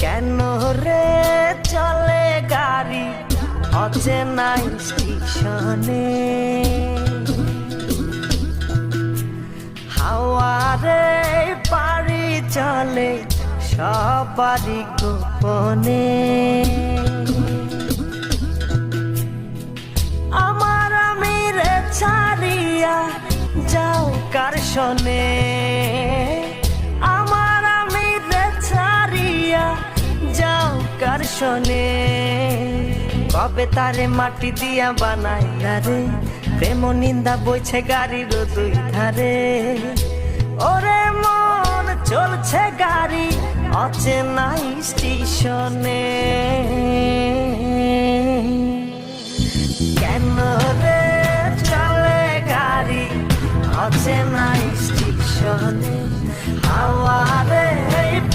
কেন রে চলে গাড়ি অচেনা স্টেশনে, হাওয়ারে পারি চলে সবারই গোপনে। আমার আমিরে ছাড়িয়া যাও কার শোনে, আমার আমিরে ছাড়িয়া যাও কার শোনে। কবে তারে মাটি দিয়া বানাই রে, প্রেম নিন্দা বইছে গাড়ির দুই ধারে। ওরে মন চলছে গাড়ি অচেনা স্টেশনে, কেন রে চলে গাড়ি অচেনা স্টেশনে, হাওয়ারে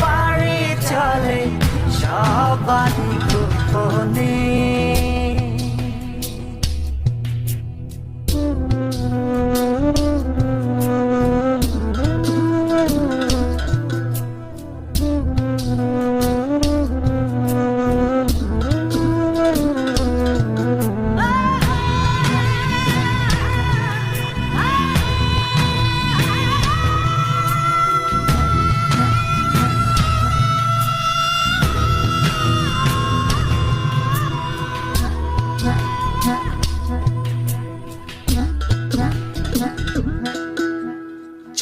পারি চলে সবারই গোপনে।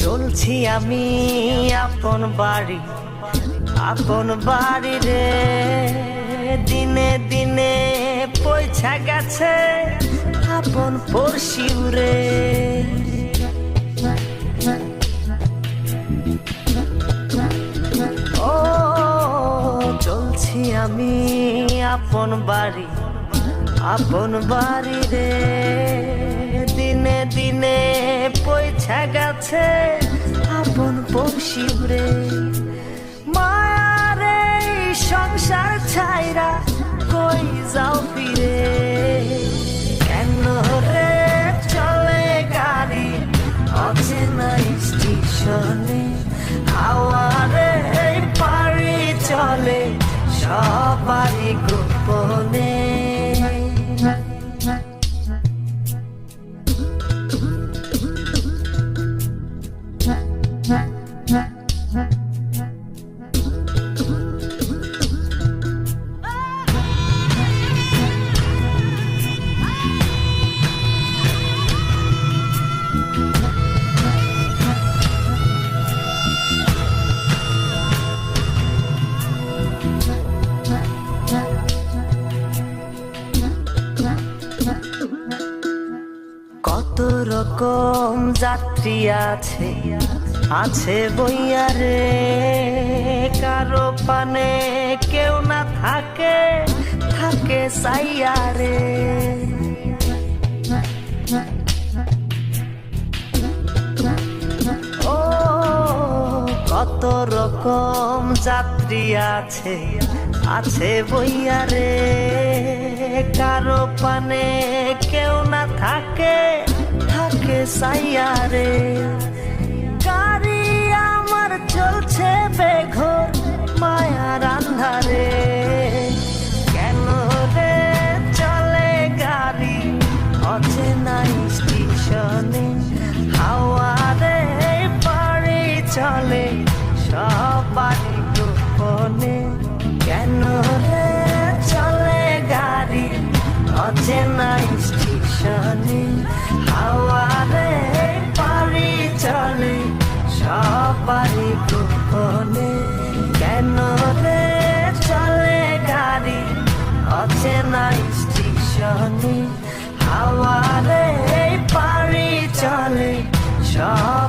চলছি আমি আপন বাড়ি রে, দিনে দিনে পয়সা গেছে আপন পড়শিও রে। ও চলছি আমি আপন বাড়ি রে, দিনে দিনে পয়সা গেছে আপন পড়শিও রে। মায়ারে সংসার ছাইরা কই যাও ফিরে, কেন রে চলে গাড়ি অচেনা স্টেশনে, হাওয়ারে পারি চলে সবারই গোপনে। কত রকম যাত্রী আছে বইয়া রে, কারো পানে কেউ না থাকে সাইয়া রে। ও কত রকম যাত্রী আছে বইয়া রে, কারো পানে কেউ না থাকে সাইয়া রে। গাড়ি আমার চলছে বেঘোর মায়ার আন্ধারে, কেন রে চলে গাড়ি অচেনা স্টেশনে, হাওয়ারে পারি চলে সবারই গোপনে। কেন রে চলে গাড়ি অচেনা স্টেশনে, হাওয়ারে পারি চলে সবারই গোপনে। কেন রে চলে গাড়ি অচেনা স্টেশনে, হাওয়ারে পারি চলে সব